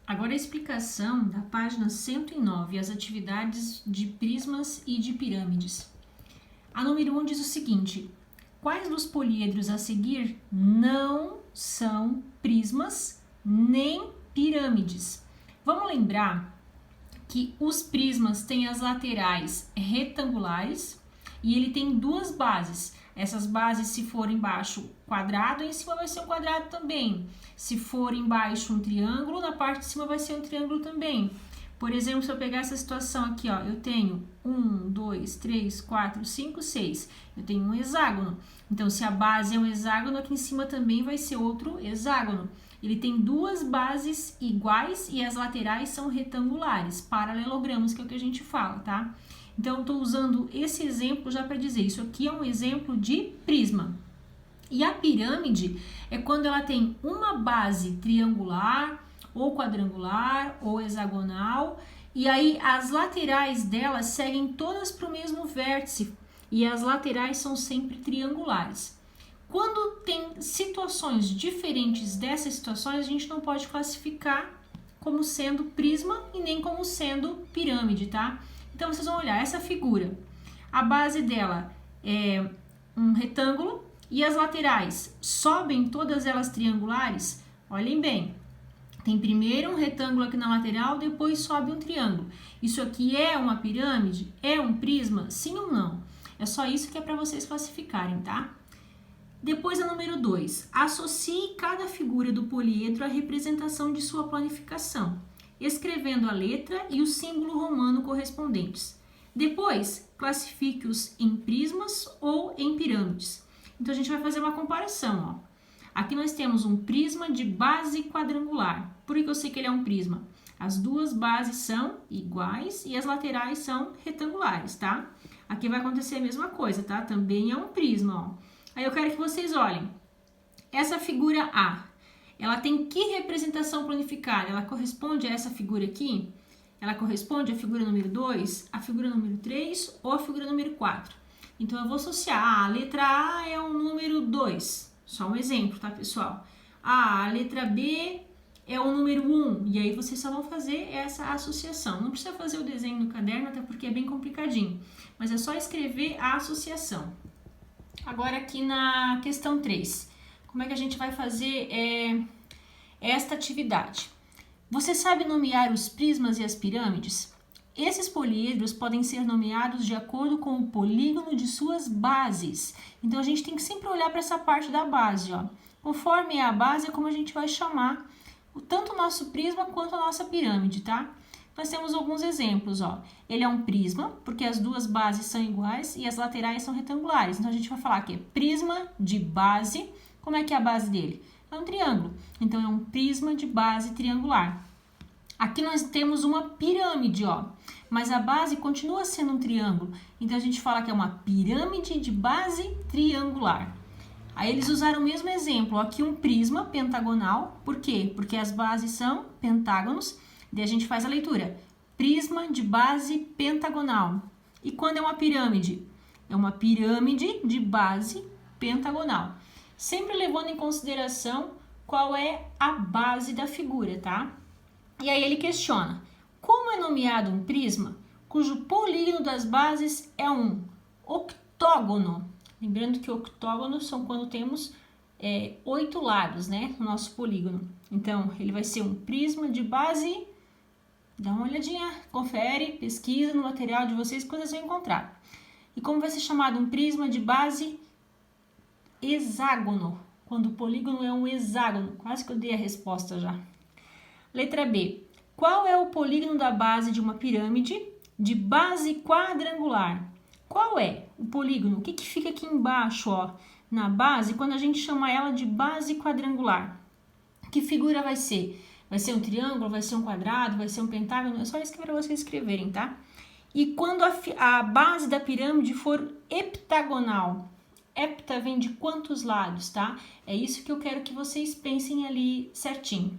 Agora a explicação da página 109, as atividades de prismas e de pirâmides. A número 1 diz o seguinte: quais dos poliedros a seguir não são prismas nem pirâmides? Vamos lembrar que os prismas têm as laterais retangulares e ele tem duas bases. Essas bases, se for embaixo quadrado, em cima vai ser um quadrado também. Se for embaixo um triângulo, na parte de cima vai ser um triângulo também. Por exemplo, se eu pegar essa situação aqui, ó, eu tenho 1, 2, 3, 4, 5, 6. Eu tenho um hexágono. Então, se a base é um hexágono, aqui em cima também vai ser outro hexágono. Ele tem duas bases iguais e as laterais são retangulares, paralelogramos, que é o que a gente fala, tá? Então, eu estou usando esse exemplo já para dizer, isso aqui é um exemplo de prisma. E a pirâmide é quando ela tem uma base triangular, ou quadrangular, ou hexagonal, e aí as laterais dela seguem todas para o mesmo vértice, e as laterais são sempre triangulares. Quando tem situações diferentes dessas situações, a gente não pode classificar como sendo prisma e nem como sendo pirâmide, tá? Então, vocês vão olhar essa figura. A base dela é um retângulo e as laterais sobem todas elas triangulares. Olhem bem. Tem primeiro um retângulo aqui na lateral, depois sobe um triângulo. Isso aqui é uma pirâmide? É um prisma? Sim ou não? É só isso que é para vocês classificarem, tá? Depois a número 2. Associe cada figura do poliedro à representação de sua planificação, escrevendo a letra e o símbolo romano correspondentes. Depois, classifique-os em prismas ou em pirâmides. Então, a gente vai fazer uma comparação, ó. Aqui nós temos um prisma de base quadrangular. Por que eu sei que ele é um prisma? As duas bases são iguais e as laterais são retangulares, tá? Aqui vai acontecer a mesma coisa, tá? Também é um prisma, ó. Aí eu quero que vocês olhem. Essa figura A, ela tem que representação planificada? Ela corresponde a essa figura aqui? Ela corresponde à figura número 2, à figura número 3 ou à figura número 4? Então, eu vou associar. A letra A é o número 2. Só um exemplo, tá, pessoal? A letra B é o número 1. E aí, vocês só vão fazer essa associação. Não precisa fazer o desenho no caderno, até porque é bem complicadinho. Mas é só escrever a associação. Agora, aqui na questão 3. Como é que a gente vai fazer esta atividade? Você sabe nomear os prismas e as pirâmides? Esses poliedros podem ser nomeados de acordo com o polígono de suas bases. Então, a gente tem que sempre olhar para essa parte da base, ó. Conforme é a base, é como a gente vai chamar tanto o nosso prisma quanto a nossa pirâmide, tá? Nós temos alguns exemplos, ó. Ele é um prisma, porque as duas bases são iguais e as laterais são retangulares. Então, a gente vai falar que é prisma de base. Como é que é a base dele? É um triângulo. Então, é um prisma de base triangular. Aqui nós temos uma pirâmide, ó. Mas a base continua sendo um triângulo. Então, a gente fala que é uma pirâmide de base triangular. Aí, eles usaram o mesmo exemplo. Aqui um prisma pentagonal. Por quê? Porque as bases são pentágonos. Daí a gente faz a leitura. Prisma de base pentagonal. E quando é uma pirâmide? É uma pirâmide de base pentagonal. Sempre levando em consideração qual é a base da figura, tá? E aí ele questiona. Como é nomeado um prisma cujo polígono das bases é um octógono? Lembrando que octógonos são quando temos 8 lados, né? No nosso polígono. Então, ele vai ser um prisma de base. Dá uma olhadinha, confere, pesquisa no material de vocês que vocês vão encontrar. E como vai ser chamado um prisma de base hexágono? Quando o polígono é um hexágono. Quase que eu dei a resposta já. Letra B. Qual é o polígono da base de uma pirâmide de base quadrangular? Qual é o polígono? O que fica aqui embaixo, ó, na base, quando a gente chama ela de base quadrangular? Que figura vai ser? Vai ser um triângulo, vai ser um quadrado, vai ser um pentágono? É só isso que é para vocês escreverem, tá? E quando a base da pirâmide for heptagonal? Hepta vem de quantos lados, tá? É isso que eu quero que vocês pensem ali certinho.